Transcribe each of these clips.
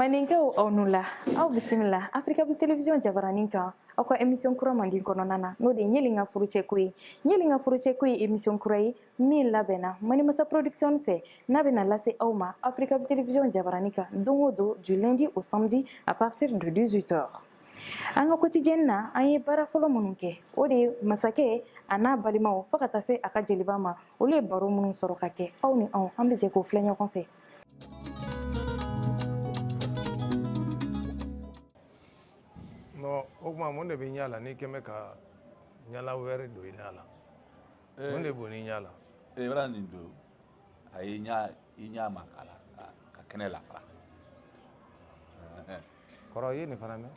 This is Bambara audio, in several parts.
Maninkaw aw nu la aw bisimila Africa Télévision jabaranin kan aw ka émission kura mandi kɔnɔna na n'o de ye ɲɛli ka furucɛko ye ɲɛli ka furucɛko ye émission kura ye min labɛnna Manimasa Production fɛ n'a bɛna lase aw ma Africa Télévision jabaranin kan don o don du lundi au samedi à partir de 18h. An ka quotidien na an ye baara fɔlɔ minnu kɛ o de ye masakɛ a n'a balimaw fo ka taa se a ka jeliba ma olu ye baro minnu sɔrɔ ka kɛ aw ni anw an bɛ jɛ k'o filɛ ɲɔgɔn fɛ. No, o kuma mun de bɛ ɲa la ni kɛmɛ ka ɲala wɛrɛ don i ɲa la mun de b'o ni ɲa la yɔrɔ nin don a ye ɲa ma k'a la ka kɛnɛ lafara kɔrɔ ye nin fana mɛn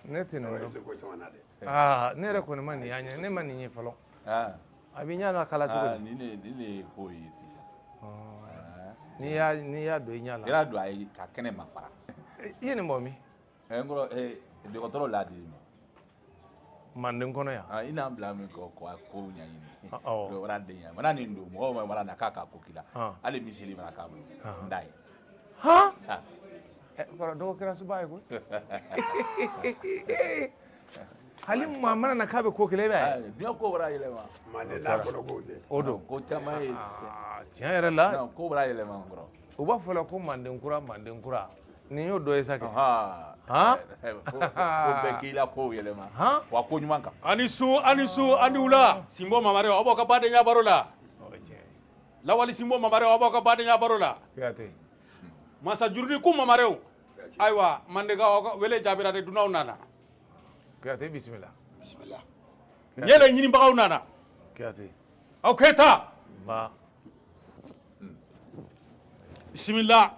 ne tɛ nin dɔn ne yɛrɛ kɔni ma nin y'a ɲɛ ne ma nin ye fɔlɔ a bɛ ɲa la kala cogo di nin de ye k'o ye sisan n'i y'a don i ɲa la i y'a don a ye ka kɛnɛ ma fara i ye nin bɔ min n kɔrɔ dɔgɔtɔrɔ l'a di ma Manden kɔnɔ yan i n'an bila min kɔ ko ɲɛɲini wara den ya mana nin don mɔgɔw ma wara na k'a ka ko k'i la hali miseli mana k'a bolo n da ye kɔrɔ dɔgɔ kɛra suba ye koyi hali maa mana na k'a bɛ ko kelen i b'a ye diɲɛ ko wara yɛlɛma Manden n'a kɔnɔ k'o tɛ o don ko caman ye tiɲɛ yɛrɛ la ko wara yɛlɛma n kɔrɔ u b'a fɔ la ko Manden kura nin y'o dɔ ye sa kɛ ko bɛɛ k'i la kow yɛlɛma wa ko ɲuman kan ani su ani wula Simbo Mamare aw b'aw ka badenya baro la Lawali Simbo Mamare aw b'aw ka badenya baro la Masa Jurudi ku Mamarew ayiwa Mandeka aw ka wele jaabira de dunaw nana Kuyate bisimila yɛlɛ ɲinibagaw nana Kuyate aw Keyita ba bisimila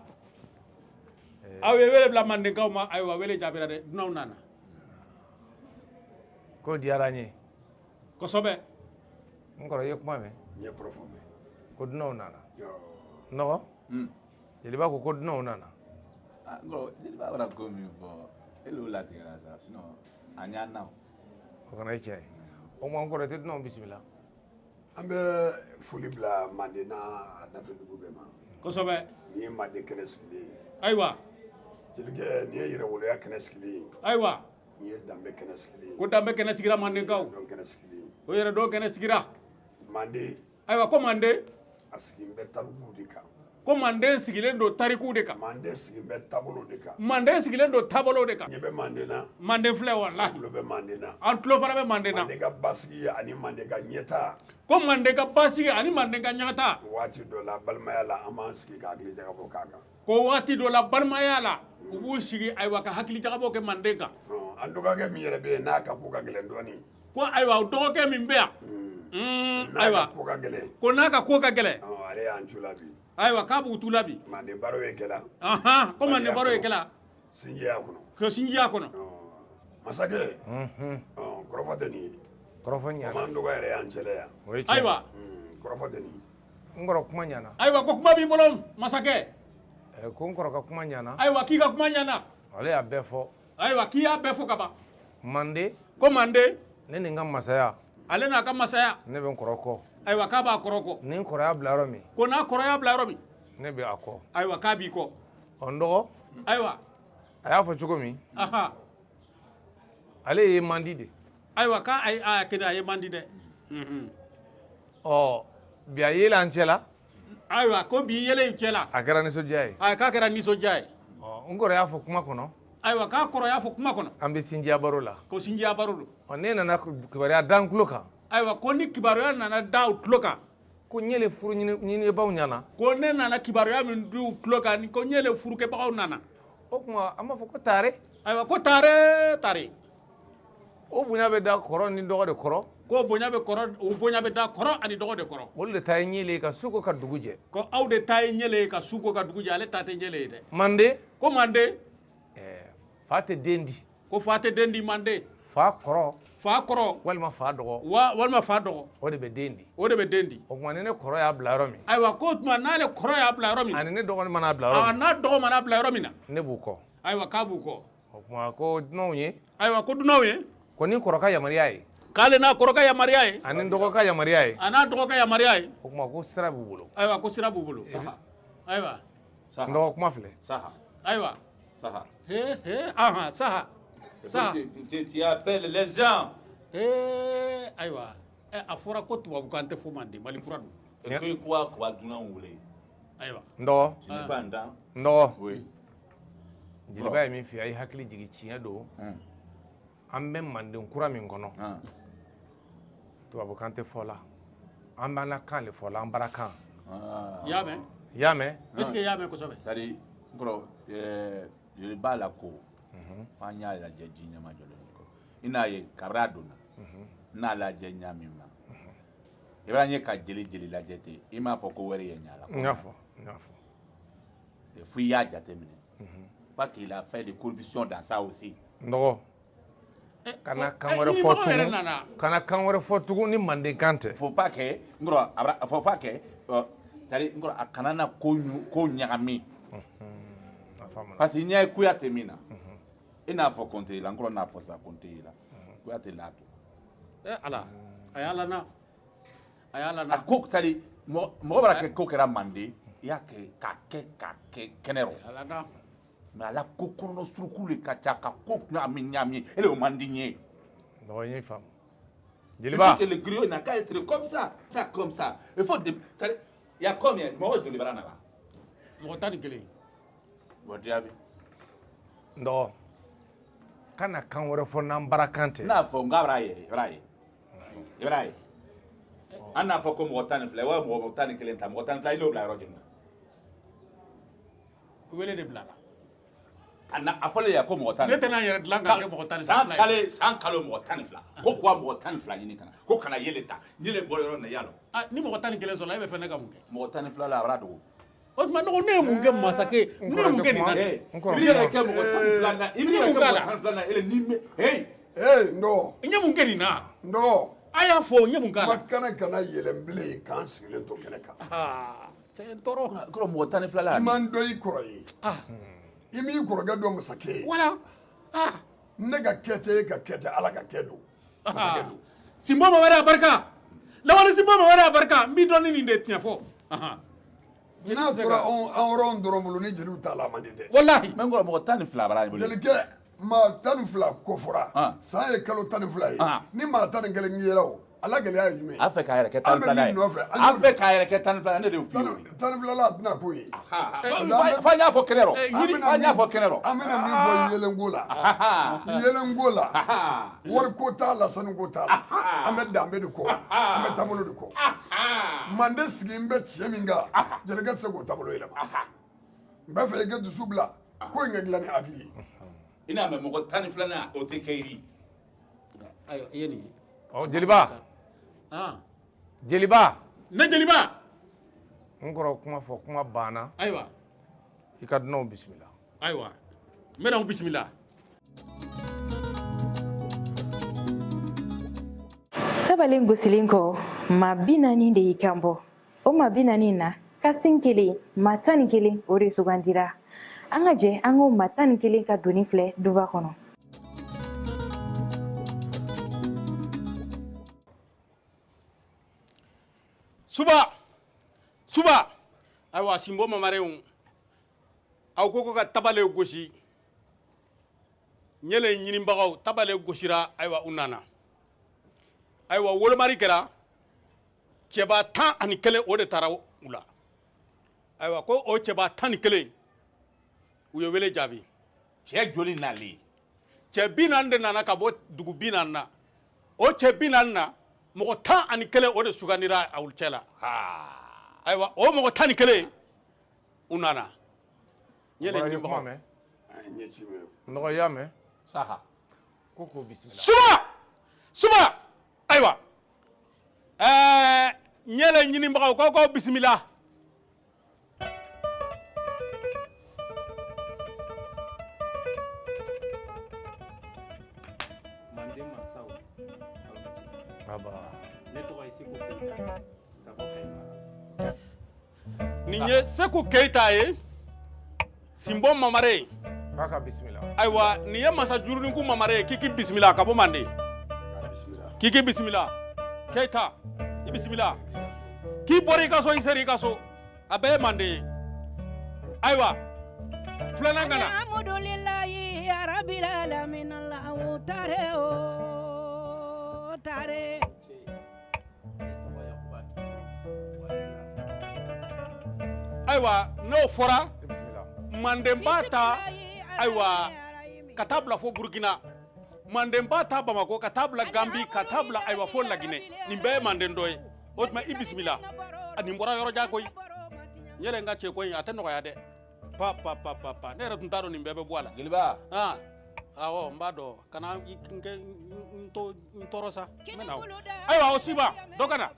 aw ye wele bila Mandekaw ma ayiwa wele jaabira de dunaw nana ko diyara n ye kosɛbɛ n kɔrɔ i ye kuma mɛn n ye kɔrɔ fɔ mɛn ko dunanw nana nɔgɔ jeliba ko dunanw nana n kɔrɔ jeliba bɔra ko min fɔ e l'o latigɛra sa sinon a ɲ'a na o kana ye tiɲɛ ye o tuma n kɔrɔ i tɛ dunanw bisimila an bɛ foli bila Manden n'a dafe dugu bɛɛ ma kosɛbɛ nin ye Manden kɛnɛ sigilen ye ayiwa jelikɛ nin ye yɛrɛwoloya kɛnɛ sigilen ye ayiwa nin ye danbe kɛnɛ sigilen ye ko danbe kɛnɛ sigira Mandekaw dɔn kɛnɛ sigilen ye o yɛrɛ dɔn kɛnɛ sigira Manden ayiwa ko Manden a sigin bɛ tarikuw de kan ko Manden sigilen don tarikuw de kan Manden sigin bɛ taabolo de kan Manden sigilen don taabolo de kan ɲɛ bɛ Manden na Manden filɛ wala tulo bɛ Manden na an tulo fana bɛ Manden na Manden ka basigi ani Manden ka ɲɛtaa ko Manden ka basigi ani Manden ka ɲagata waati dɔ la balimaya la an b'an sigi ka hakili jagabɔ k'a kan ko waati dɔ la balimaya la u b'u sigi ayiwa ka hakili jagabɔ kɛ Manden kan an dɔgɔkɛ min yɛrɛ bɛ yen n'a ka ko ka gɛlɛn dɔɔnin ko ayiwa o dɔgɔkɛ min bɛ yan ayiwa ko ka gɛlɛn ko n'a ka ko ka gɛlɛn ale y'an tu la bi ayiwa k'a b'u tu la bi Manden baro ye kɛla ko Manden baro ye kɛla sinjiya kɔnɔ ko sinjiya kɔnɔ masakɛ kɔrɔfɔ tɛ nin ye kɔrɔfɔ ɲana komi an dɔgɔ yɛrɛ y'an cɛla yan o ye tiɲɛ ayiwa kɔrɔfɔ tɛ nin ye n kɔrɔ kuma ɲana ayiwa ko kuma b'i bolo masakɛ ko n kɔrɔ ka kuma ɲana ayiwa k'i ka kuma ɲana ale y'a bɛɛ fɔ ayiwa k'i y'a bɛɛ fɔ ka ban Manden ko Manden ne ni n ka masaya ale n'a ka masaya ne bɛ n kɔrɔ kɔ ayiwa k'a b'a kɔrɔ kɔ ni n kɔrɔya bila yɔrɔ min ko n'a kɔrɔya bila yɔrɔ min ne bɛ a kɔ ayiwa k'a b'i kɔ n dɔgɔ ayiwa a y'a fɔ cogo min ale ye mandi de ayiwa k'a kɛnɛ a ye mandi dɛ bi a yela an cɛ la ayiwa ko bi yɛlɛ in cɛ la a kɛra nisɔndiya ye k'a kɛra nisɔndiya ye n kɔrɔ y'a fɔ kuma kɔnɔ ayiwa k'a kɔrɔ y'a fɔ kuma kɔnɔ an bɛ sinjiya baro la ko sinjiya baro don ne nana kibaruya da n tulo kan ayiwa ko ni kibaruya nana da u tulo kan ko n yɛlɛ furu ɲinibagaw ɲɛna ko ne nana kibaruya min di u tulo kan ko n yɛlɛ furukɛbagaw nana o tuma an b'a fɔ ko taare ayiwa ko taare o bonya bɛ da kɔrɔ ni dɔgɔ de kɔrɔ ko bonya bɛ da kɔrɔ ani dɔgɔ de kɔrɔ olu de ta ye ɲɛlen ka su ko ka dugu jɛ ko aw de ta ye ɲɛlɛ ye ka su ko ka dugu jɛ ale ta tɛ ɲɛlɛ ye dɛ Manden ko Manden fa tɛ den di ko fa tɛ den di Manden fa kɔrɔ walima fa dɔgɔ walima fa dɔgɔ o de bɛ den di o de bɛ den di o tuma ni ne kɔrɔ y'a bila yɔrɔ min ayiwa ko tuma n'ale kɔrɔ y'a bila yɔrɔ min ani ne dɔgɔnin mana bila yɔrɔ min n'a dɔgɔ mana bila yɔrɔ min na ne b'u kɔ ayiwa k'a b'u kɔ o tuma ko dunanw ye ayiwa ko dunanw ye ko ni kɔrɔ ka yamaruya ye k'ale n'a kɔrɔ ka yamaruya ye ani dɔgɔ ka yamaruya ye a n'a dɔgɔ ka yamaruya ye o tuma ko sira b'u bolo ayiwa ko sira b'u bolo ayiwa n dɔgɔ kuma filɛ Aïwa. Saha. Saha. Tu appelles les gens. Aïwa. A fɔra ko tubabu kan tɛ fɔ manden Mali kura don. Et puis quoi dunan wele. Aïwa. Ndɔ. Tu n'es pas un dent. Ndɔ. Oui. Jeliba ye min f'i ye a ye hakili jigin tiɲɛ don. An bɛ manden kura min kɔnɔ. Tubabu kan tɛ fɔ la. An b'an kan de fɔ la, an bara kan. I y'a mɛn? I y'a mɛn? Est-ce que i y'a mɛn kosɛbɛ? C'est-à-dire, Jeliba la ko. F'an y'a lajɛ ji ɲɛma jɔlen kɔ. I n'a ye kabini a donna. N'a lajɛ ɲa min ma. I b'a ye ka jeli lajɛ ten, i m'a fɔ ko wɛrɛ ye ɲa la. N y'a fɔ. Fo i y'a jateminɛ. Pas qu'il a fait des corruptions dans ça aussi. Ndɔgɔ. Kana kan wɛrɛ fɔ tugun. Kana kan wɛrɛ fɔ tugun ni manden kan tɛ. Faut pas que c'est-à-dire a kana na ko ɲagami. Parce que n'i y'a ye Kuyate min na. I n'a fɔ Konte la, nkɔrɔ n'a fɔ sa Konte la. Kuyate l'a to. Ala. A y'a lana. A ko c'est-à-dire mɔgɔ b'a kɛ ko kɛra Manden, i y'a kɛ k'a kɛ kɛnɛ rɔ. Mais ala ko kɔnɔ suruku le ka ca ka ko ɲami ele o man di ɲe. Ndɔgɔ ye faamu. Jeliba. Le griot n'a qu'à être comme ça. Il faut c'est-à-dire il y a combien mɔgɔ joli bara na ba? Mɔgɔ 11. Bon diabi. Ndɔgɔ. Kana kan wɛrɛ fɔ n'an bara kan tɛ. N'a fɔ nga bara ye. An n'a fɔ ko mɔgɔ 12 wa mɔgɔ 11 ta mɔgɔ 12 i n'o bila yɔrɔ jumɛn? Wele de bila la. A fɔlen ya ko mɔgɔ 12. Ne tɛna n yɛrɛ dilan ka kɛ mɔgɔ 12. San kalo mɔgɔ 12. Ko kuwa mɔgɔ 12 ɲini kana. Ko kana yele ta. Yele bɔ yɔrɔ na yalo. Ni mɔgɔ 11 sɔrɔ e bɛ fɛ ne ka mun kɛ? Mɔgɔ 12 la a bara dogo. O tuma ne ye mun kɛ masakɛ? Ne ye mun kɛ nin na? I yɛrɛ kɛ mɔgɔ 12 na. I bɛ kɛ mɔgɔ 12 na ele ni me. Ndɔ. N ye mun kɛ nin na? Ndɔ. A y'a fɔ n ye mun k'a la? Kana yɛlɛn bilen k'an sigilen to kɛnɛ kan. Cɛ ye n tɔɔrɔ. Ko mɔgɔ 12 la. I man dɔ i kɔrɔ ye. I m'i kɔrɔkɛ dɔn masakɛ ye. Wala. Ne ka kɛ tɛ e ka kɛ tɛ Ala ka kɛ don. Masakɛ don. Simbo Mamari a barika. Lawali Simbo Mamari a barika. N b'i dɔn ni nin de tiɲɛ fɔ. N'a tora an yɔrɔ dɔrɔn bolo ni jeliw t'a la man di dɛ. Walahi. Mɛ n kɔrɔ mɔgɔ 12 bara bolo. Jelikɛ maa 12 ko fɔra. San ye kalo 12 ye. Ni maa 11 yera o. Ala gɛlɛya ye jumɛn? A fɛ k'a yɛrɛ kɛ 12 ye. A fɛ k'a yɛrɛ kɛ 12 ne de y'o f'i ye. 12 la a tɛna k'o ye. F'an y'a fɔ kɛnɛ rɔ. F'an y'a fɔ kɛnɛ rɔ. An bɛna min fɔ yelenko la. Yelenko la. Wariko t'a la sanuko t'a la. An bɛ danbe de kɔ. An bɛ taabolo de kɔ. Manden sigi n bɛ tiɲɛ min kan jelikɛ tɛ se k'o taabolo yɛlɛma. N b'a fɛ i ka dusu bila ko in ka dilan ni hakili ye. I n'a mɛn mɔgɔ 12 o tɛ kɛ yiri. Ayiwa i ye nin ye. Jeliba. Jeliba. Ne Jeliba. N kɔrɔ kuma fɔ kuma banna. Ayiwa. I ka dunanw bisimila. Ayiwa. N bɛ n'aw bisimila. Tabalen gosilen kɔ maa 40 de y'i kan bɔ. O maa 40 na Kasim 1 maa 11 o de sugandira. An ka jɛ an k'o maa 11 ka doni filɛ duba kɔnɔ. Suba ayiwa Simbo Mamarenw aw ko ka tabale gosi ɲɛlɛ ɲinibagaw tabale gosira ayiwa u nana ayiwa wolomari kɛra cɛba 11 o de taara u la ayiwa ko o cɛba 11 u ye wele jaabi cɛ joli nali cɛ 40 de nana ka bɔ dugu 40 na o cɛ 40 na mɔgɔ 11 o de sugandira aw cɛla ayiwa o mɔgɔ 11 u nana ɲɛlɛ ɲinibagaw Ndɔgɔ y'a mɛn. Saha. Ko k'o bisimila. Suba ayiwa ɲɛlɛ ɲinibagaw ko k'aw bisimila. Manden mansaw Aba. ne tɔgɔ ye Seko Keyita ka bɔ Kayimara. Nin ye Seku Keyita ye Simbo Mamare. K'a ka bisimila. Ayiwa nin ye masa Juruninku Mamare ye k'i k'i bisimila ka bɔ Manden. K'i k'i bisimila Keyita i bisimila k'i bɔra i ka so i sera i ka so a bɛɛ ye Manden ye. Ayiwa filanan kana alhamdulillahi rabbil alamin Allahu tare ayiwa n'o fɔra bismillah manden b'a ta ayiwa ka taa bila fo burukina manden b'a ta bamako ka taa bila gambi ka taa bila ayiwa fo laginɛ nin bɛɛ ye manden dɔ ye o tuma i bisimila a nin bɔra yɔrɔ jan koyi n yɛrɛ n ka cɛ ko in a tɛ nɔgɔya dɛ pa ne yɛrɛ tun t'a dɔn nin bɛɛ bɛ bɔ a la jeliba awɔ n b'a dɔn kana n tɔɔrɔ sa n bɛ na o ayiwa o siba dɔ ka na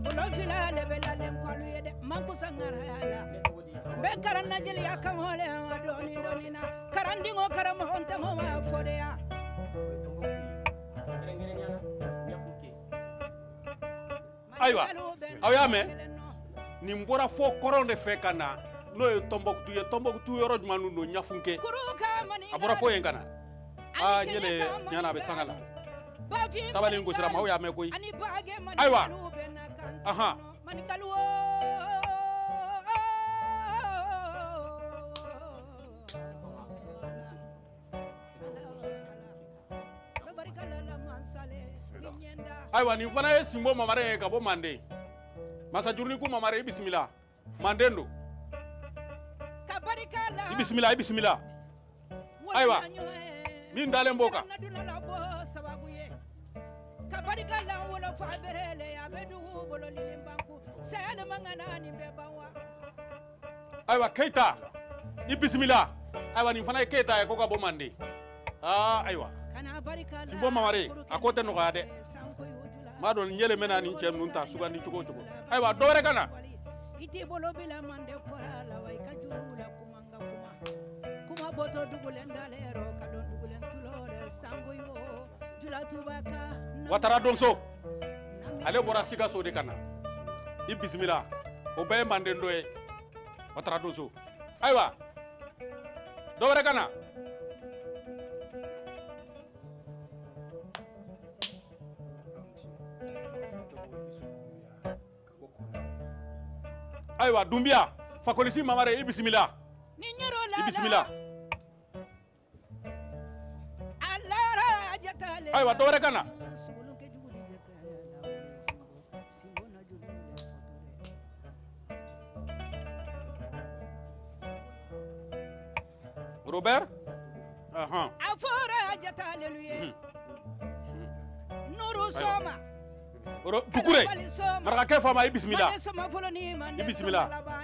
Bolofila lebelalen kwalu yede mankusa ngarala be karanna jeli akamole doni na karandingo karamo ontango ma fodeya ayiwa aw y'a mɛn nin bɔra fo kɔrɔn de fɛ ka na n'o ye Tɔnbɔkutu ye Tɔnbɔkutu yɔrɔ jumɛn nun don ɲafunke a bɔra fo yen ka na n yɛlɛ tiɲɛna a bɛ sanga la tabali in gosira ma aw y'a mɛn koyi ayiwa ahan ayiwa nin fana ye Sinbo Mamare ye ka bɔ Manden Masajuruniku Mamare i bisimila Manden don i bisimila ayiwa min dalen b'o kan ayiwa Keita i bisimila ayiwa nin fana ye Keita ye ko ka bɔ Manden ayiwa Sinbo Mamare a ko tɛ nɔgɔya dɛ m'a dɔn n yɛlɛ mɛna nin cɛ ninnu ta sugandi cogo o cogo ayiwa dɔ wɛrɛ ka na iti bolo bila mande kora la wai ka juru la kumanga kuma boto dugulen dalero ka don dugulen tulore sango yo jula tubaka Watara Donso ale bɔra Sikaso de ka na i bisimila o bɛɛ ye Manden dɔ ye Watara Donso ayiwa dɔ wɛrɛ ka na ayiwa Dunbiya Fakolisi Mamare i bisimila ayiwa dɔ wɛrɛ ka na Robert afora jatale luye Nuru Soma Dukure marakakɛ fama i bisimila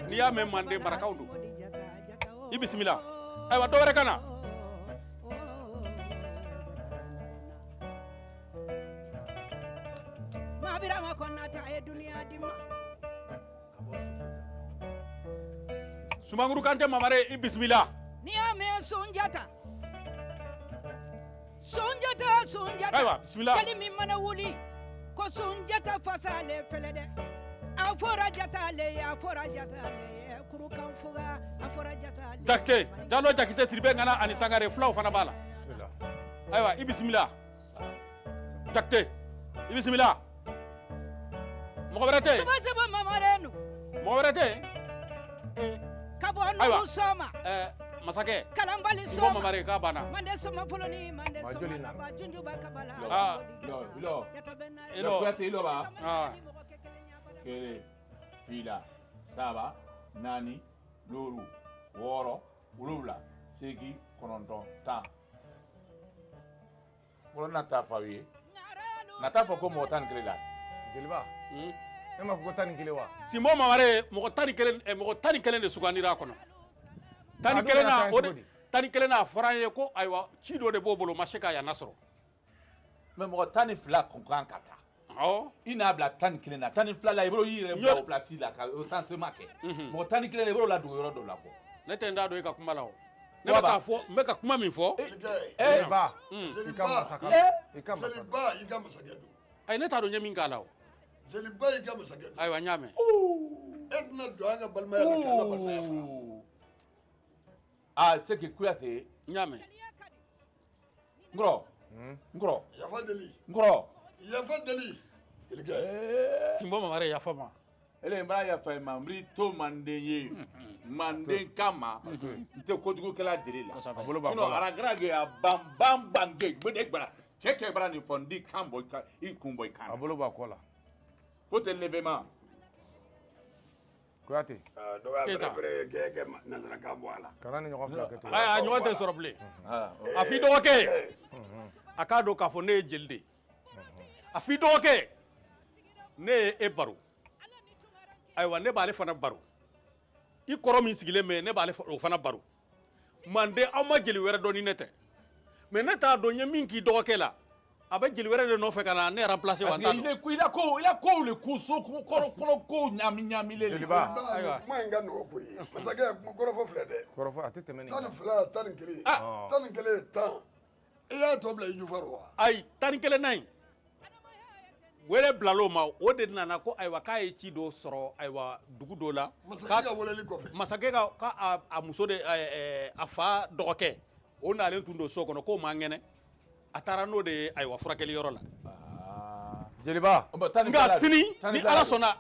n'i y'a mɛn Manden marakaw don i bisimila ayiwa dɔ wɛrɛ ka na Mabirama Konata ye duniya dima Sumanguru Kante Mamare i bisimila n'i y'a mɛn Sunjata ayiwa bisimila jeli min mana wuli ko Sunjata fasale fɛlɛ dɛ a fɔra jatale kurukan fuga a fɔra jatale Jakite Jalo Jakite Siribe Ngana ani Sangare fulaw fana b'a la bismillah ayiwa i bisimila Jakite i bisimila mɔgɔ wɛrɛ tɛ yen Saba Mamarenu mɔgɔ wɛrɛ tɛ yen ka bɔ Nuru Soma masakɛ Kalambali Sinbo Soma Mamare k'a banna Mande Soma Poloni Mande Ma Soma joli na? Laba Junjuba Kabala ilo ba kele fila saba naani duuru wɔɔrɔ wolonwula seegin kɔnɔntɔn tan wolo na taa fɔ aw ye na taa fɔ ko mɔgɔ tan ni kelen la jeliba e m'a fɔ ko 11 wa Sinbo Mamare mɔgɔ tan ni kelen de sugandira a kɔnɔ tan ni kelen na o de tan ni kelen na a fɔra an ye ko ayiwa ci dɔ de b'o bolo ma se k'a yana sɔrɔ mɛ mɔgɔ tan ni fila kun kan ka taa i n'a bila tan ni kelen na tan ni fila la i bolo y'i yɛrɛ bila o pilasi la ka recensement kɛ mɔgɔ tan ni kelen na i bolo ladon yɔrɔ dɔ la kɔ ne tɛ n da dɔn e ka kuma la o ne bɛ k'a fɔ n bɛ ka kuma min fɔ jeliba i ka masakɛ don ayi ne t'a dɔn n ye min k'a la o jeliba y'i ka masakɛ don ayiwa n y'a mɛn e tɛna don an ka balimaya la k'an ka balimaya fara Seki Kuyate n y'a mɛn Ngɔrɔ yafa deli Ngɔrɔ yafa deli jelikɛ Sinbo Mamare yafa ma ele mbara ya fa mamri to mandenye manden kama nte kojugu kala jeli la sino aragrage ya bam bange gbede gbara cheke bara ni fondi kambo ka i kumbo kan abolo ba kola faut l'événement Kouyaté do ya pré ke nazara kambo ala karani ɲɔgɔn fila kɛ to a ɲɔgɔn tɛ sɔrɔ bilen a f'i dɔgɔkɛ a k'a dɔn k'a fɔ ne ye jeli de a f'i dɔgɔkɛ ne ye e baro ayiwa ne b'ale fana baro i kɔrɔ min sigilen bɛ ne b'ale o fana baro manden aw ma jeli wɛrɛ dɔn ni ne tɛ mais ne t'a dɔn n ye min k'i dɔgɔkɛ la a bɛ jeli wɛrɛ de nɔfɛ ka na ne remplacer wa n t'a dɔn il a ko le kuso kɔrɔ ko ɲami le jeliba kuma in ka nɔgɔ ko ye masakɛ kɔrɔfɔ filɛ dɛ kɔrɔfɔ a tɛ tɛmɛ nin 12 11 11 10 i y'a tɔ bila i jufaro wa ayi 11 na in wele bilal'o ma o de nana ko ayiwa k'a ye ci dɔ sɔrɔ ayiwa dugu dɔ la masakɛ ka weleli kɔfɛ masakɛ ka a muso de a fa dɔgɔkɛ o nalen tun don so kɔnɔ k'o man kɛnɛ a taara n'o de ye ayiwa furakɛli yɔrɔ la jeliba nka sini ni ala sɔnna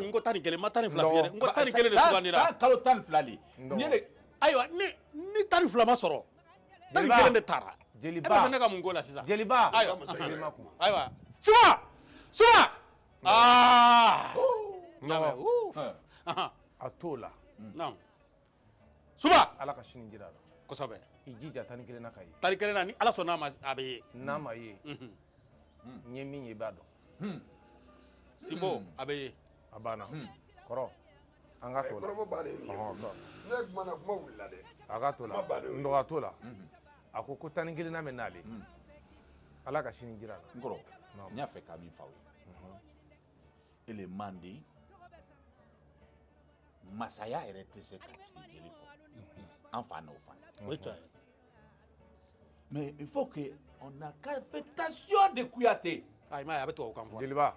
n ko 11 ma 12 fiyɛ dɛ n ko 11 de sugandira san kalo 12 le ayiwa ni 12 ma sɔrɔ 11 de taara jeliba e b'a fɛ ne ka mun k'o la sisan jeliba ayiwa suba a t'o la non suba ala ka sini jira la kosɛbɛ i jija 11 na ka ye 11 na ni ala sɔnna ma a bɛ ye n'a ma ye n ye min ye i b'a dɔn sinbo a bɛ ye a banna kɔrɔ an ka t'o la kɔrɔfɔ bannen ne kuma na kuma wulila dɛ a ka t'o la n dɔgɔ t'o la a ko 11 na bɛ n'ale ala ka sini jira la n kɔrɔ n y'a fɛ ka min f'aw ye ele mandi masaya yɛrɛ tɛ se ka sigi jeli kɔ an fa n'o fa o ye tiɲɛ ye mais il faut que on a captation de Kouyaté ayi ma ye a bɛ tubabukan fɔ jeliba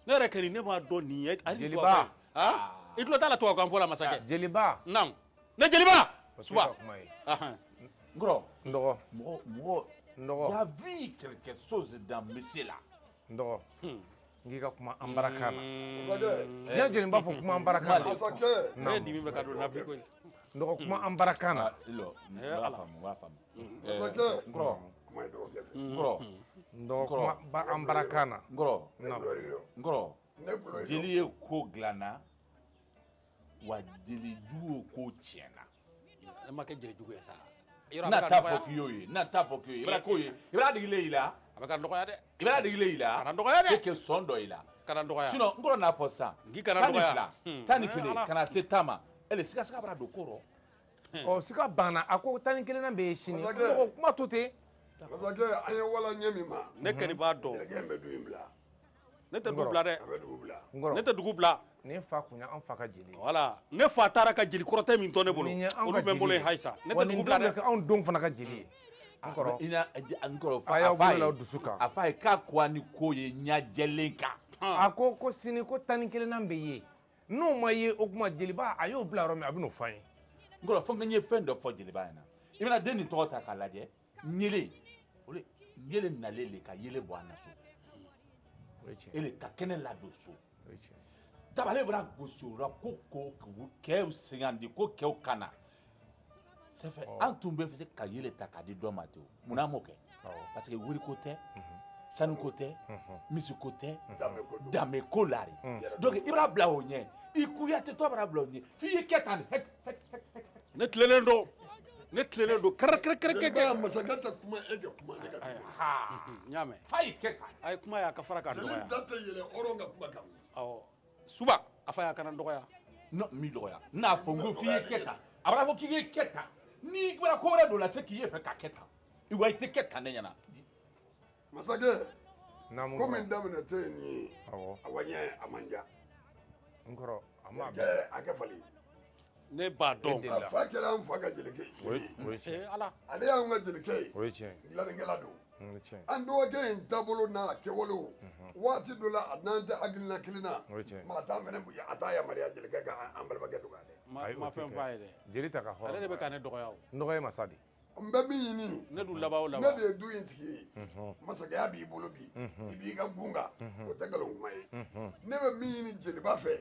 ne yɛrɛ kɛni ne m'a dɔn nin ye jeliba i tulo t'a la tubabukan fɔ la masakɛ jeliba naam ne jeliba suba suba kuma ye n kɔrɔ n dɔgɔ mɔgɔ n y dɔgɔ a vu quelque chose dans monsieur là n dɔgɔ n k'i ka kuma an baraka na masakɛ diɲɛ joli b'a fɔ kuma an baraka na masakɛ ne ye dimi bɛ ka don na bi koyi n dɔgɔ kuma an baraka na ilo n b'a faamu masakɛ n kɔrɔ kuma ye dɔgɔkɛ fɛ n kɔrɔ n dɔgɔ kuma an baraka na n kɔrɔ ne kulo de don n kɔrɔ ne kulo de don jeli ye ko dilanna wa jeli jugu ko tiɲɛna ne ma kɛ jeli jugu ye sa n'a t'a fɔ k'i y'o ye n'a t'a fɔ k'i y'o ye i bɛna k'o ye i bɛna digilen i la a bɛ ka dɔgɔya dɛ i bɛna digilen i la kana dɔgɔya dɛ c'est que sɔn dɔ i la kana dɔgɔya sinon n kɔrɔ n'a fɔ sisan Ngi kana tan ni dɔgɔya. fila tan ni kelen ka na se tan ma ele sigasika bara don ko rɔ ɔ sika banna a ko 11 na bɛ ye sini n Masakɛ. dɔgɔ kuma to ten masakɛ an ye wala ɲɛ min ma ne kɛni b'a dɔn jelikɛ in bɛ dugu in bila ne tɛ dugu bila dɛ a bɛ dugu bila n ne kɔrɔ tɛ dugu bila nin fa kun ye an fa ka jeli ye wala ne fa taara ka jeli kɔrɔtɛ min to ne bolo nin ye an olu ka bɛ n bolo jeli yen halisa ne wa tɛ nin dugu bila don bɛ dɛ kɛ anw denw fana ka jeli ye n kɔrɔ n kɔrɔ Fa y'aw bolo la aw dusu kan. a fa ye k'a ko a ni ko ye ɲajɛlen kan a ko sini ko 11 na bɛ ye n'o ma ye o kuma jeliba a y'o bila yɔrɔ min a bɛ n'o fɔ an ye n kɔrɔ fo n ye fɛn dɔ fɔ jeliba ɲɛna i bɛna den nin tɔgɔ ta k'a lajɛ ɲele yele nalen de ka yele bɔ a na so o ye tiɲɛ ele ka kɛnɛ ladon so o ye tiɲɛ dabale bɛna gosi o la ko k'u sɛgɛn ko kɛw kana c'est fait an tun bɛ fɛ ka yele ta k'a di dɔ ma ten o munna an m'o kɛ parce que wuriko tɛ sanuko tɛ misiko tɛ danbeko la de donc i b'a bila o ɲɛ i Kouyaté tɔ b'a bila o ɲɛ f'i ye kɛ tan de ne tilennen don kɛrɛ jeliba masakɛ tɛ kuma e kɛ kuma ne ka dugu n y'a mɛn f'a ye kɛ tan a ye kuma ye a ka fara k'a jeli dɔgɔya da tɛ yɛlɛ hɔrɔn ka kuma kan awɔ suba a fa y'a kana dɔgɔya non mi dɔgɔya n'a fɔ n ko f'i ye kɛ tan a b'a fɔ k'i ye kɛ tan n'i bɔra ko wɛrɛ dɔ la se k'i ye fɛ k'a kɛ tan wa i tɛ kɛ tan ne ɲɛna masakɛ naamu ko min daminɛ tɛ yen nin ye awɔ a waɲɛ a man ja n kɔrɔ a ma kɛ a kɛ fali ne b'a dɔn a fa kɛra an fa ka jelikɛ ye o ye tiɲɛ ala ale y'an ka jelikɛ ye o ye tiɲɛ dilannikɛla don o ye tiɲɛ an dɔgɔkɛ in taabolo n'a kɛwalew waati dɔ la a n'an tɛ hakilina kelen na o ye tiɲɛ maa t'a fɛnɛ a t'a yamaruya jelikɛ ka an balimakɛ dɔgɔya dɛ ma fɛn f'a ye dɛ jeli ta ka ale de hɔrɔn bɛ ka ne dɔgɔya o n dɔgɔ ye masa de Mbe min ɲini ne dun laban o ne laban de ye du in tigi ye masakɛya b'i bolo bi i b'i ka gunga o tɛ nkalon kuma ye ne bɛ min ɲini jeliba fɛ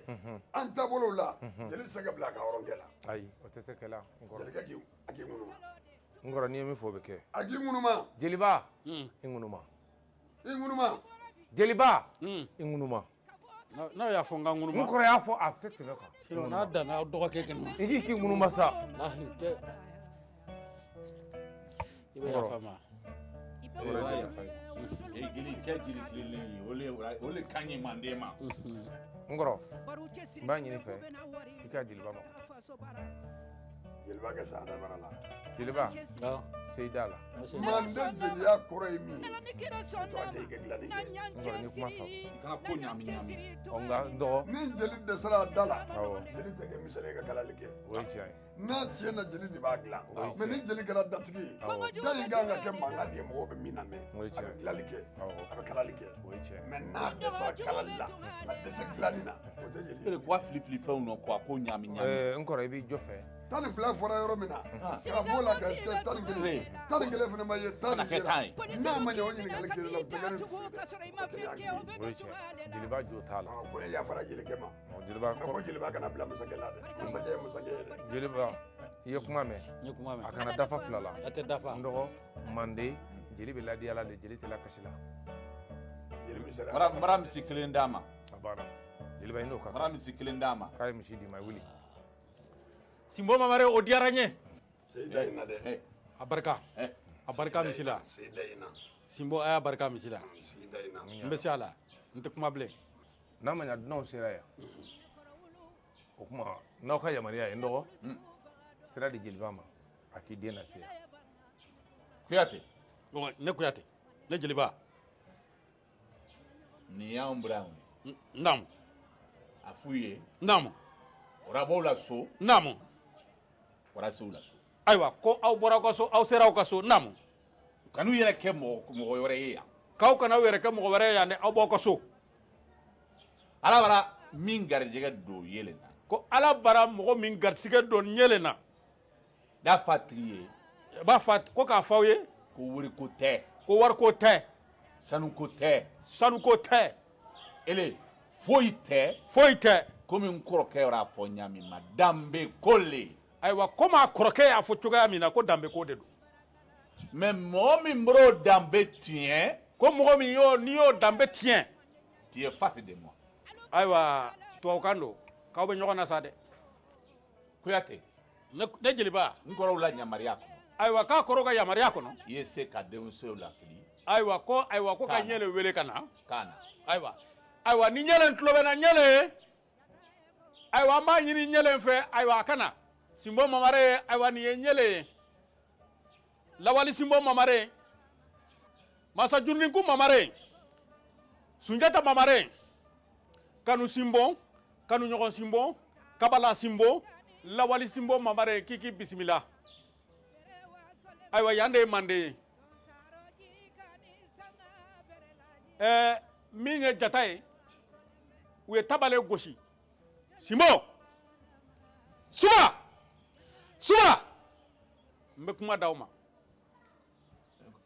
an taabolow la jeli tɛ se ka bila a ka hɔrɔnkɛ la ayi o tɛ se kɛla n kɔrɔ jelikɛ a k'i ŋunuma n kɔrɔ n'i ye min fɔ o bɛ kɛ a k'i ŋunuma jeliba i ŋunuma i ŋunuma jeliba i ŋunuma n'a y'a fɔ n ka n ŋunuma kɔrɔ y'a fɔ a tɛ tɛmɛ kan sinon n'a danna aw dɔgɔkɛ kɛnɛ ma i k'i k'i ŋunuma sa lahi tɛ i bɛ yafa ma Gili cɛ gili tilenlen ye o le ka ɲi manden ma n kɔrɔ n b'a ɲini fɛ i ka jeliba ma jeliba kɛ sa dabara la jeliba se i da la mande jeliya kɔrɔ ye min ye Ni kira sɔnna tɔgɔ tɛ i kɛ dilanni na kɛ ɲan n kɔrɔ ni kuma faamu i kana ko ɲami ɲami ɔ nka n dɔgɔ ni jeli dɛsɛra a da la awɔ jeli tɛ kɛ misɛnnin ye ka kalali kɛ o ye tiɲɛ ye n'a tiɲɛna jeli de b'a dilan Awɔ. mɛ ni jeli kɛra datigi ye da in kan ka kɛ mankan de ye mɔgɔw bɛ min na mɛn O ye a tiɲɛ. bɛ dilali kɛ Awɔ. a bɛ kalali kɛ o ye tiɲɛ ye mɛ n'a dɛsɛra kalali la ka dɛsɛ dilanni na o tɛ jeli ele ye ko a filifili fɛnw nɔ ko a ko ɲami ɲami n kɔrɔ i b'i jɔ fɛ tan ni fila fɔra yɔrɔ min na ka b'o la ka kɛ tan ni kelen fana ma ye tan ni Kana kɛ tan ye. n'a ma ɲɛ o ɲininkali kelen la o tɛ kɛ ni dusu ka dɛ sɔrɔ i ma fɛn kɛ o bɛ o ye tiɲɛ jeliba jo t'a la ko ne yafara jelikɛ ma jeliba mɛ ko jeliba kana bila masakɛ la dɛ masakɛ ye masakɛ ye dɛ jeliba i ye kuma mɛn n ye kuma a mɛn kana dafa fila la a tɛ dafa n dɔgɔ mande jeli bɛ ladiya la de jeli tɛ lakasi la jeli min sera mara misi kelen d'a ma a banna jeliba i n'o ka mara kan misi kelen d'a ma k'a ye misi d'i ma i wuli sinbo mamare o diyara n ye seyida in na dɛ a barika misi la seyida in na sinbo a y'a barika misi la seyida in na n bɛ se a la n tɛ kuma bilen n'a ma ɲa dunanw sera yan o kuma n'aw ka yamaruya ye n dɔgɔ sira di jeliba ma a k'i den lase yan kuyate ne kuyate ne jeliba nin y'anw bura ye n naamu a f'u ye n naamu warabaw la so n naamu warasew la so ayiwa ko aw bɔra aw ka so aw sera aw ka so n naamu u kan'u yɛrɛ kɛ mɔgɔ wɛrɛ ye yan k'aw kana aw yɛrɛ kɛ mɔgɔ wɛrɛ ye yan dɛ aw b'aw ka so ala bara min garijɛgɛ don yelen na ko ala bara mɔgɔ min garisigɛ don ɲɛlen na n'a fa tigi ye i b'a fɔ ko k'a fɔ aw ye ko wariko tɛ ko wariko tɛ sanuko tɛ sanuko tɛ ele foyi tɛ foyi tɛ komi n kɔrɔkɛ yɛrɛ fɔ ɲami ma danbe ko le ayiwa komi a kɔrɔkɛ y'a fɔ cogoya min na ko danbe ko de don mɛ mɔgɔ min b'o danbe tiɲɛ ko mɔgɔ min n'i y'o danbe tiɲɛ tu es face de moi ayiwa tubabukan don k'aw bɛ ɲɔgɔn na sa dɛ kuyate ne jeliba n kɔrɔw la yamaruya kɔnɔ ayiwa k'a kɔrɔ ka yamaruya kɔnɔ i ye se ka denmuso lakili ayiwa ko ka Kana. ɲɛlɛ wele ka na k'a na ayiwa ni ɲɛlɛ tulo bɛ na ɲɛlɛ ayiwa an b'a ɲini ɲɛlɛ fɛ ayiwa a ka na sinbo mamare ayiwa nin ye ɲɛlɛ ye lawali sinbo mamare masa juruninku mamare sunjata mamare kanu sinbo kanu ɲɔgɔn sinbo kabala sinbo lawali sinbo mamare k'i k'i bisimila ayiwa yan de ye mande ye min ye jata ye u ye tabale gosi sinbo suba n bɛ kuma d'aw ma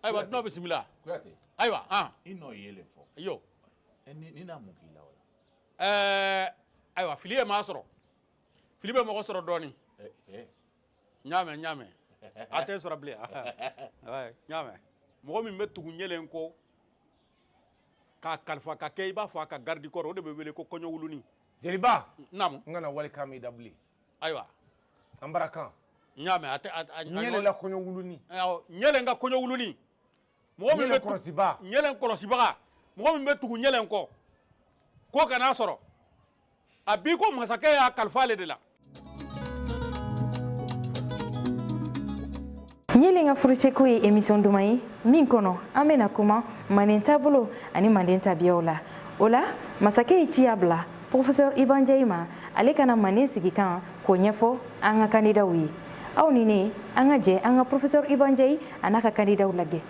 ayiwa dunanw bisimila kuyate ayiwa i n'o yelen fɔ yo ni n'a mun k'i la o la ayiwa fili ye maa sɔrɔ fili bɛ mɔgɔ sɔrɔ dɔɔnin n y'a mɛn a tɛ n sɔrɔ bilen n y'a mɛn mɔgɔ min bɛ tugu ɲɛlen kɔ k'a kalifa ka kɛ i b'a fɔ a ka garidi kɔrɔ o de bɛ wele ko kɔɲɔwulunin jeliba naamu n kana walikan min da bilen ayiwa an bara kan n y'a mɛn ɲɛlɛla kɔɲɔ wuluni ɲɛlɛn ka kɔɲɔwulunin mɔgɔ min ɲɛlɛ bɛ kɔlɔsiba ɲɛlɛn kɔlɔsibaga mɔgɔ min bɛ tugu ɲɛlɛn kɔ k'o kan'a sɔrɔ a b'i ko masakɛ y'a kalifa ale de la ɲɛlen ka furucɛko ye émission duman ye min kɔnɔ an bɛna kuma manden taabolo ani manden tabiyaw la o la masakɛ ye ciya bila professeur Iban Diaye ma ale kana manden sigi kan k'o ɲɛfɔ an ka kandidaw ye aw ni ne an ka jɛ an ka professeur Iban Diaye a n'a ka kandidaw lajɛ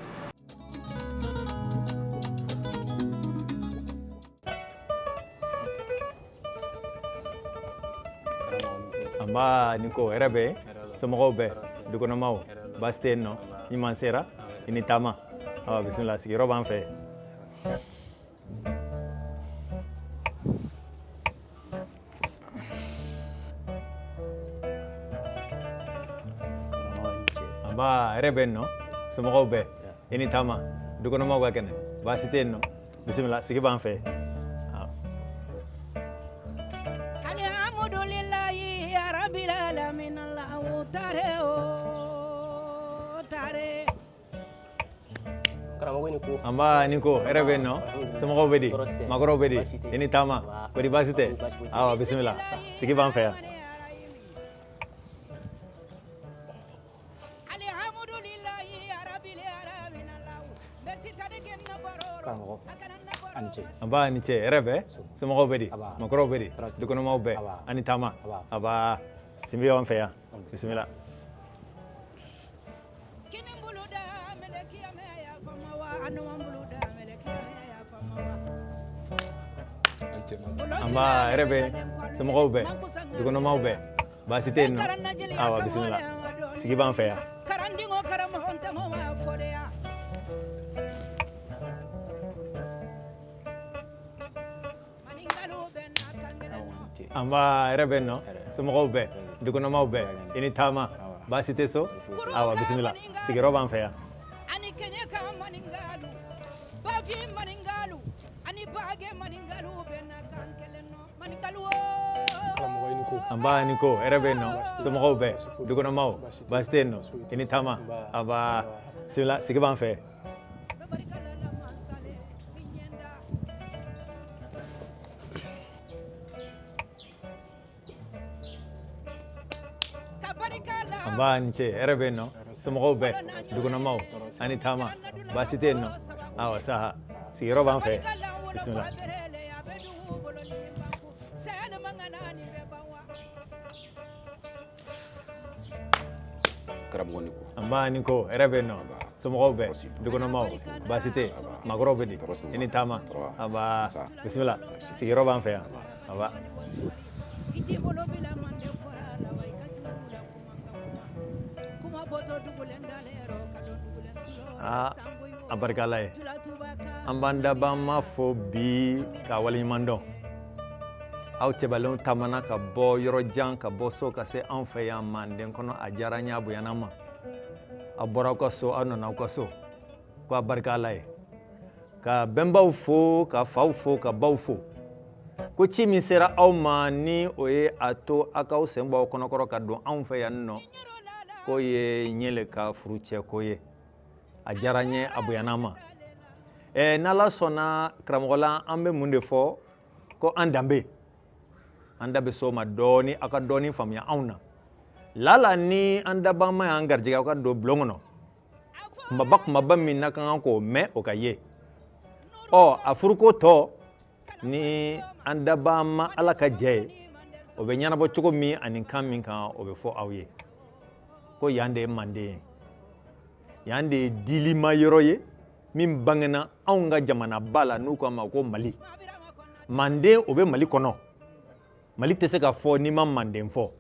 Amba ni ko hɛrɛ bɛ somɔgɔw bɛ dukɔnɔmaw baasi tɛ yen nɔ ɲuman sera i ni taama bisimila sigiyɔrɔ b'an fɛ. Anba hɛrɛ bɛ yen nɔ somɔgɔw bɛɛ i ni taama dukɔnɔmaw ka kɛnɛ baasi tɛ yen nɔ bisimila sigi b'an fɛ. Alhamdulillahi ya rabbil alamin Allahu tare o tare. Anba ni ko hɛrɛ bɛ yen nɔ somɔgɔw bɛ di makɔrɔw bɛ di i ni taama kodi baasi tɛ bisimila sigi b'an fɛ yan. Anba ni ce hɛrɛ bɛ somɔgɔw bɛ di makɔrɔw bɛ di dukɔnɔmaw bɛɛ ani taama aba sigi b'an fɛ yan bisimila. Anba hɛrɛ bɛ somɔgɔw bɛɛ dukɔnɔmaw bɛɛ baasi tɛ yen nɔ bisimila sigi b'an fɛ yan. Anba hɛrɛ bɛ yen nɔ somɔgɔw bɛɛ dukɔnɔmaw bɛɛ i ni taama baasi tɛ so bisimila sigiyɔrɔ b'an fɛ yan. Ani kenya ka maningalu bafi maningalu ani bage maningalu bena kan keleno maningalu Anba ni ko hɛrɛ bɛ yen nɔ somɔgɔw bɛɛ dukɔnɔmaw baasi tɛ yen nɔ i ni taama bisimila sigi b'an fɛ. Anba ni ce hɛrɛ bɛ yen nɔ somɔgɔw bɛɛ dukɔnɔmaw ani taama baasi tɛ yen nɔ saha sigiyɔrɔ b'an fɛ bisimila. Anba ni ko hɛrɛ bɛ yen nɔ somɔgɔw bɛɛ dukɔnɔmaw baasi tɛ makɔrɔw bɛ di i ni taama bisimila sigiyɔrɔ b'an fɛ yan a barikala ye an b'an daba ma fɔ bi ka waleɲuman dɔn aw cɛbalenw taamana ka bɔ yɔrɔ jan ka bɔ so ka se an fɛ yan Manden kɔnɔ a diyara n ye a bonyana ma a bɔra aw ka so aw nana aw ka so ko a barikala ye ka bɛnbaw fo ka faw fo ka baw fo ko ci min sera aw ma ni o ye a to aw k'aw sen bɔ aw kɔnɔkɔrɔ ka don anw fɛ yan nɔ k'o ye ɲɛle ka furucɛko ye a diyara n ye a bonyana ma n'Ala sɔnna karamɔgɔ la an bɛ mun de fɔ ko an danbe an da bɛ s'o ma dɔɔni aw ka dɔɔni faamuya anw na lala ni an dabama y'an garijɛgɛ aw ka don bulon kɔnɔ kumaba kumaba min na ka kan k'o mɛn o ka ye a furuko tɔ ni an dabama Ala ka jɛ ye o bɛ ɲɛnabɔ cogo min ani kan min kan o bɛ fɔ aw ye ko yan de ye Manden ye yan de ye dilima yɔrɔ ye min bangena anw ka jamanaba la n'u k'a ma ko Mali Manden o bɛ Mali kɔnɔ Mali tɛ se ka fɔ n'i ma Manden fɔ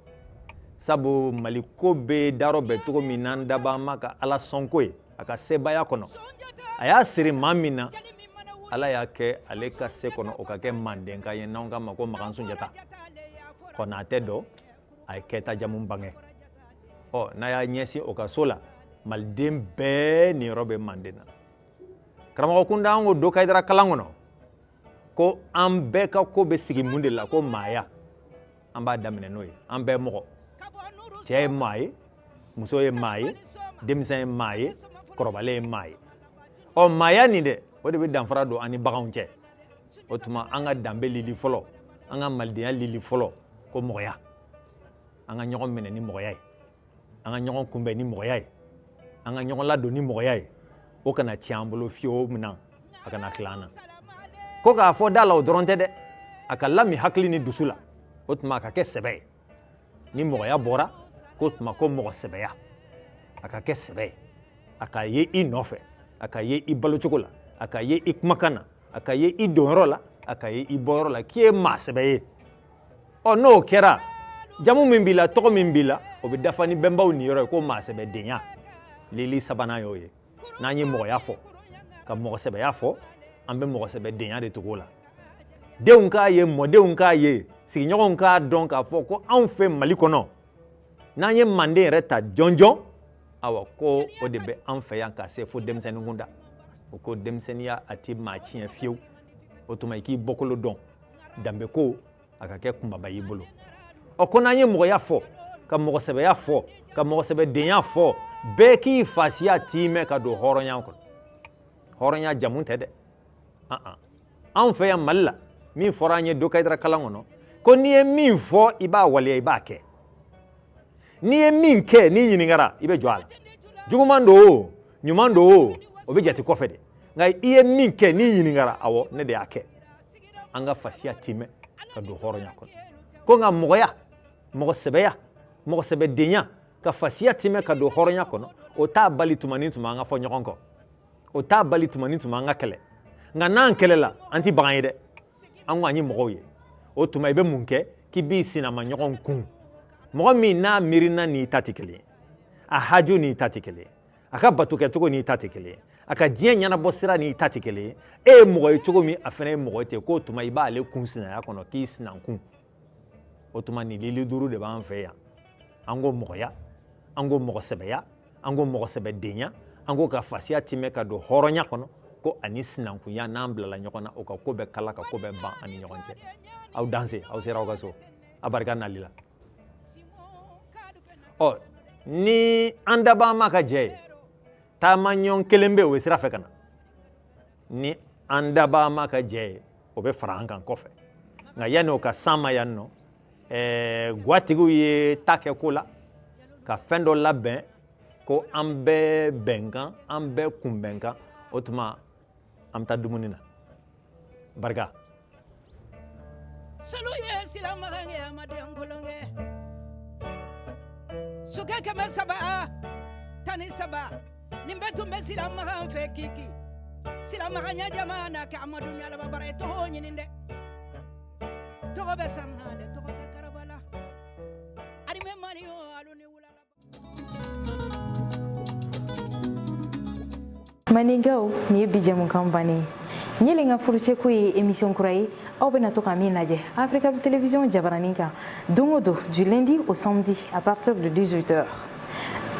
sabu Mali ko bɛ darɔ bɛn cogo min na an dabama ka Ala sɔnko ye a ka sebaya kɔnɔ a y'a siri maa min na Ala y'a kɛ ale ka se kɔnɔ o ka kɛ Mandenka ye n'anw k'a ma ko Makan Sunjata Konatɛ dɔ a ye kɛta jamu bange n'a y'a ɲɛsin o ka so la Maliden bɛɛ niyɔrɔ bɛ Manden na karamɔgɔ kunda an ko do Kayidara kalan kɔnɔ ko an bɛɛ ka ko bɛ sigi mun de la ko maaya an b'a daminɛ n'o ye an bɛɛ mɔgɔ cɛ ye maa ye muso ye maa ye denmisɛn ye maa ye kɔrɔbalen ye maa ye maaya nin dɛ o de bɛ danfara don an ni baganw cɛ o tuma an ka danbe lili fɔlɔ an ka malidenya lili fɔlɔ ko mɔgɔya an ka ɲɔgɔn minɛ ni mɔgɔya ye an ka ɲɔgɔn kunbɛn ni mɔgɔya ye an ka ɲɔgɔn ladon ni mɔgɔya ye o kana tiɲɛ an bolo fiyewu min na a kana tila an na ko k'a fɔ da la o dɔrɔn tɛ dɛ a ka lami hakili ni dusu la o tuma a ka kɛ sɛbɛ ye ni mɔgɔya bɔra k'o tuma ko mɔgɔ sɛbɛya a ka kɛ sɛbɛ ye a ka ye i nɔfɛ a ka ye i balocogo la a ka ye i kumakan na a ka ye i donyɔrɔ la a ka ye i bɔyɔrɔ la k'i ye maa sɛbɛ ye n'o kɛra jamu min b'i la tɔgɔ min b'i la o bɛ dafa ni bɛnbaw niyɔrɔ ye ko maa sɛbɛdenya lili sabana yo ye n'an ye mɔgɔya fɔ ka mɔgɔsɛbɛya fɔ an bɛ mɔgɔsɛbɛdenya de togo la denw k'a ye mɔdenw k'a ye sigiɲɔgɔnw k'a dɔn k'a fɔ ko anw fɛ Mali kɔnɔ n'an ye Manden yɛrɛ ta jɔnjɔn awa ko o de bɛ an fɛ yan ka se fo denmisɛnnin kunda o ko denmisɛnniya a ti maa tiɲɛ fiyewu o tuma i k'i bɔkolo dɔn danbe ko a ka kɛ kunbaba y'i bolo o ko n'an ye mɔgɔya fɔ ka mɔgɔsɛbɛya fɔ ka mɔgɔsɛbɛdenya fɔ bɛɛ k'i fasiya tiimɛ ka don hɔrɔnya kɔnɔ hɔrɔnya jamu tɛ dɛ anw fɛ yan Mali la min fɔra an ye Dokaidara kalan kɔnɔ ko n'i ye min fɔ i b'a waleya i b'a kɛ n'i ye min kɛ n'i ɲiningara i bɛ jɔ a la juguman don o ɲuman don o bɛ jate kɔfɛ de nka i ye min kɛ n'i ɲiningara awɔ ne de y'a kɛ an ka fasiya tiimɛ ka don hɔrɔnya kɔnɔ ko nka mɔgɔya mɔgɔsɛbɛya mɔgɔsɛbɛdenya ka fasiya tiimɛ ka don hɔrɔnya kɔnɔ o t'a bali tuma ni tuma an ka fɔ ɲɔgɔn kɔ o t'a bali tuma ni tuma an ka kɛlɛ nka n'an kɛlɛla an ti bagan ye dɛ an ko an ye mɔgɔw ye o tuma i bɛ mun kɛ k'i b'i sinama ɲɔgɔn kun mɔgɔ min n'a miirina n'i ta tɛ kelen ye a haju n'i ta tɛ kelen ye a ka bato kɛcogo n'i ta tɛ kelen ye a ka diɲɛ ɲɛnabɔ sira n'i ta tɛ kelen ye e ye mɔgɔ ye cogo min a fana ye mɔgɔ ye ten k'o tuma i b'ale kun sinaya kɔnɔ k'i sinankun o tuma nin lili duuru de b'an fɛ yan an ko mɔgɔya an ko mɔgɔsɛbɛya an ko mɔgɔsɛbɛdenya an ko ka fasiya tiimɛ ka don hɔrɔnya kɔnɔ ko ani sinankunya n'an bilala ɲɔgɔn na o ka ko bɛɛ kala ka ko bɛɛ ban ani ɲɔgɔn cɛ aw danse aw sera aw ka so a barika nali la ɔ ni an dabaan ma ka jɛ ye taama ɲɔgɔn kelen bɛ o ye sira fɛ ka na ni an dabaan ma ka jɛ ye o bɛ fara an kan kɔfɛ nka yanni o ka s'an ma yan nɔ guwatigiw ye ta kɛ ko la ka fɛn dɔ labɛn ko an bɛɛ bɛnkan an bɛɛ kunbɛnkan o tuma an bɛ taa dumuni na barika solu ye silamakange amaden kolonge suke kɛmɛ saba tani saba nin bɛɛ tun bɛ silamakan fɛ kiki silamakanya jamana kɛ amadu ɲalaba bara ye tɔgɔ ɲini dɛ tɔgɔ bɛ sanale tɔgɔ tɛ karabala arime mali o alu ni wulala maninkaw nin ye bi jɛmukan bannen ye nin ka furucɛko ye émission kura ye aw bɛna to ka min lajɛ Africa Télévision jabaranin kan don o don du lundi au samedi à partir de 18h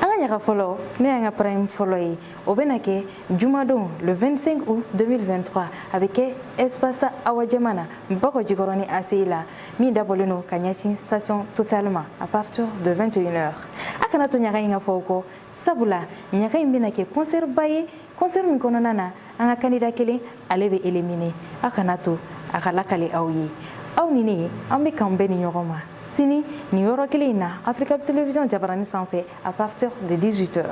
an ka ɲaga fɔlɔ n'o y'an ka prime fɔlɔ ye o bɛna kɛ jumadon le 25 août 2023 a bɛ kɛ espace Awa Jɛma na Bakɔ Jikɔrɔni ACI la min dabɔlen don ka ɲɛsin station Total ma à partir de 21h a kana to ɲaga in ka fɔ o kɔ sabula ɲaga in bɛna kɛ concert ba ye concert min kɔnɔna na an ka candidat kelen ale bɛ éliminer a kana to a ka lakale aw ye aw ni ne an bɛ k'an bɛn ni ɲɔgɔn ma sini nin yɔrɔ kelen in na Africa Télévision jabaranin sanfɛ à partir de 18h